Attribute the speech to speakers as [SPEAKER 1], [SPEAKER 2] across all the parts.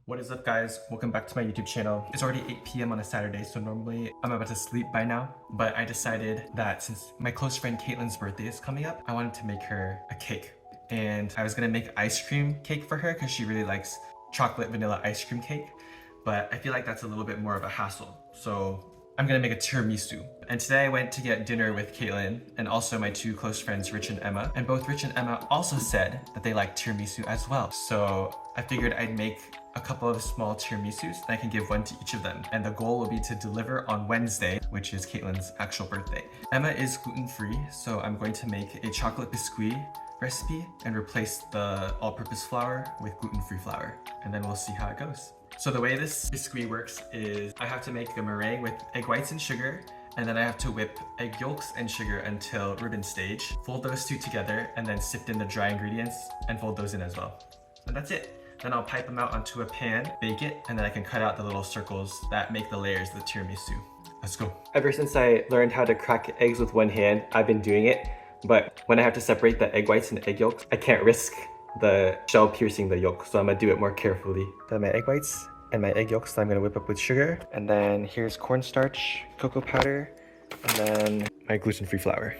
[SPEAKER 1] What is up, guys? Welcome back to my YouTube channel. It's already 8 p.m. on a Saturday, so normally I'm about to sleep by now, but I decided that since my close friend Kaitlyn's birthday is coming up, I wanted to make her a cake. And I was gonna make ice cream cake for her because she really likes chocolate vanilla ice cream cake, but I feel like that's a little bit more of a hassle. So I'm gonna make a tiramisu. And today I went to get dinner with Kaitlyn and also my two close friends, Rich and Emma. And both Rich and Emma also said that they like tiramisu as well. So I figured I'd make a couple of small tiramisus and I can give one to each of them. And the goal will be to deliver on Wednesday, which is Kaitlyn's actual birthday. Emma is gluten-free, so I'm going to make a chocolate biscuit recipe and replace the all-purpose flour with gluten-free flour. And then we'll see how it goes. So the way this biscuit works is I have to make a meringue with egg whites and sugar, and then I have to whip egg yolks and sugar until ribbon stage, fold those two together, and then sift in the dry ingredients and fold those in as well. And that's it. Then I'll pipe them out onto a pan, bake it, and then I can cut out the little circles that make the layers of the tiramisu. Let's go. Ever since I learned how to crack eggs with one hand, I've been doing it, but when I have to separate the egg whites and egg yolks, I can't risk the shell piercing the yolk, so I'm gonna do it more carefully. Got my egg whites and my egg yolks that I'm gonna whip up with sugar, and then here's cornstarch, cocoa powder, and then my gluten-free flour.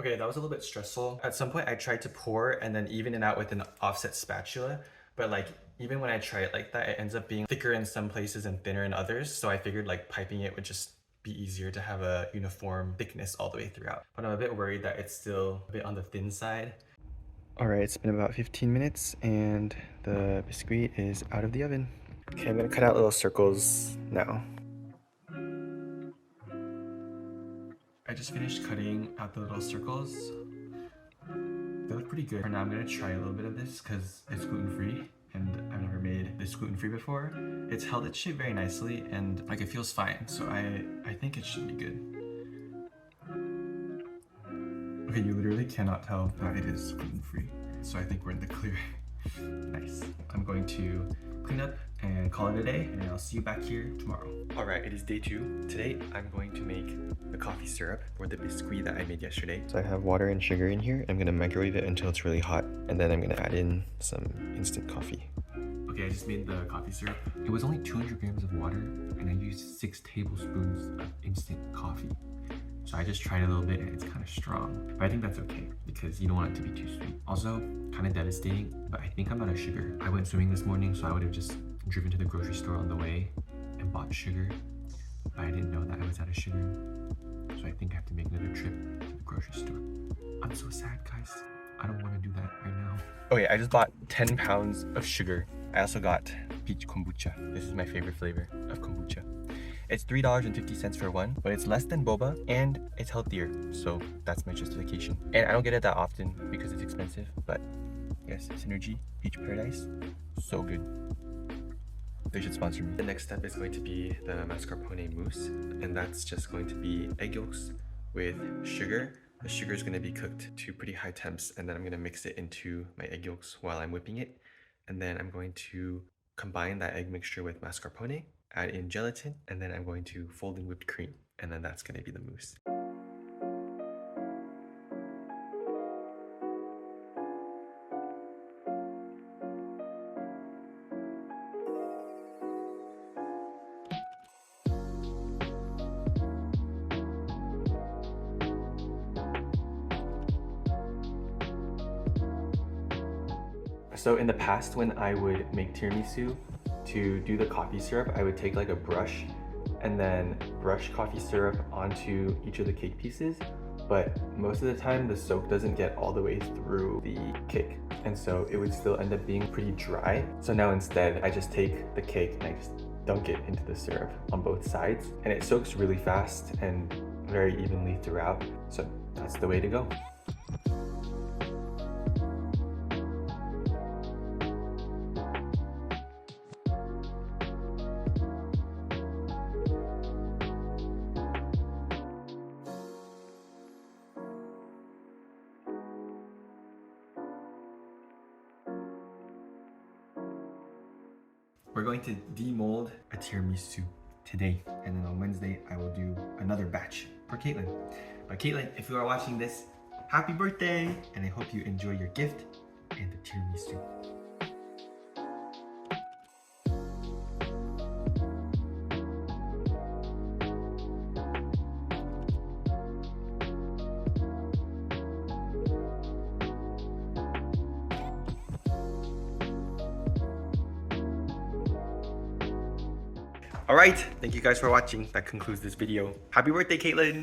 [SPEAKER 1] Okay, that was a little bit stressful. At some point I tried to pour and then even it out with an offset spatula, but like even when I try it like that, it ends up being thicker in some places and thinner in others. So I figured like piping it would just be easier to have a uniform thickness all the way throughout. But I'm a bit worried that it's still a bit on the thin side. All right, it's been about 15 minutes and the biscuit is out of the oven. Okay, I'm gonna cut out little circles now. I just finished cutting out the little circles. They look pretty good. For now, I'm gonna try a little bit of this because it's gluten-free and I've never made this gluten-free before. It's held its shape very nicely and like it feels fine. So I think it should be good. Okay, you literally cannot tell that it is gluten-free. So I think we're in the clear. Nice. I'm going to clean up and call it a day, and I'll see you back here tomorrow. All right, it is day 2. Today, I'm going to make the coffee syrup for the biscuit that I made yesterday. So I have water and sugar in here. I'm gonna microwave it until it's really hot, and then I'm gonna add in some instant coffee. Okay, I just made the coffee syrup. It was only 200 grams of water, and I used 6 tablespoons of instant coffee. So I just tried a little bit and it's kind of strong, but I think that's okay because you don't want it to be too sweet. Also, kind of devastating, but I think I'm out of sugar. I went swimming this morning, so I would have just driven to the grocery store on the way and bought sugar, but I didn't know that I was out of sugar. So I think I have to make another trip to the grocery store. I'm so sad, guys. I don't want to do that right now. Okay, I just bought 10 pounds of sugar. I also got peach kombucha. This is my favorite flavor of kombucha. It's $3.50 for one, but it's less than boba and it's healthier. So that's my justification. And I don't get it that often because it's expensive, but yes, Synergy, Peach Paradise, so good. They should sponsor me. The next step is going to be the mascarpone mousse, and that's just going to be egg yolks with sugar. The sugar is going to be cooked to pretty high temps, and then I'm going to mix it into my egg yolks while I'm whipping it. And then I'm going to combine that egg mixture with mascarpone, add in gelatin, and then I'm going to fold in whipped cream, and then that's going to be the mousse. So in the past, when I would make tiramisu, to do the coffee syrup, I would take like a brush and then brush coffee syrup onto each of the cake pieces. But most of the time, the soak doesn't get all the way through the cake. And so it would still end up being pretty dry. So now instead, I just take the cake and I just dunk it into the syrup on both sides. And it soaks really fast and very evenly throughout. So that's the way to go. we're going to demold a tiramisu today. And then on Wednesday, I will do another batch for Kaitlyn. But Kaitlyn, if you are watching this, happy birthday! And I hope you enjoy your gift and the tiramisu. All right, thank you guys for watching. That concludes this video. Happy birthday, Kaitlyn!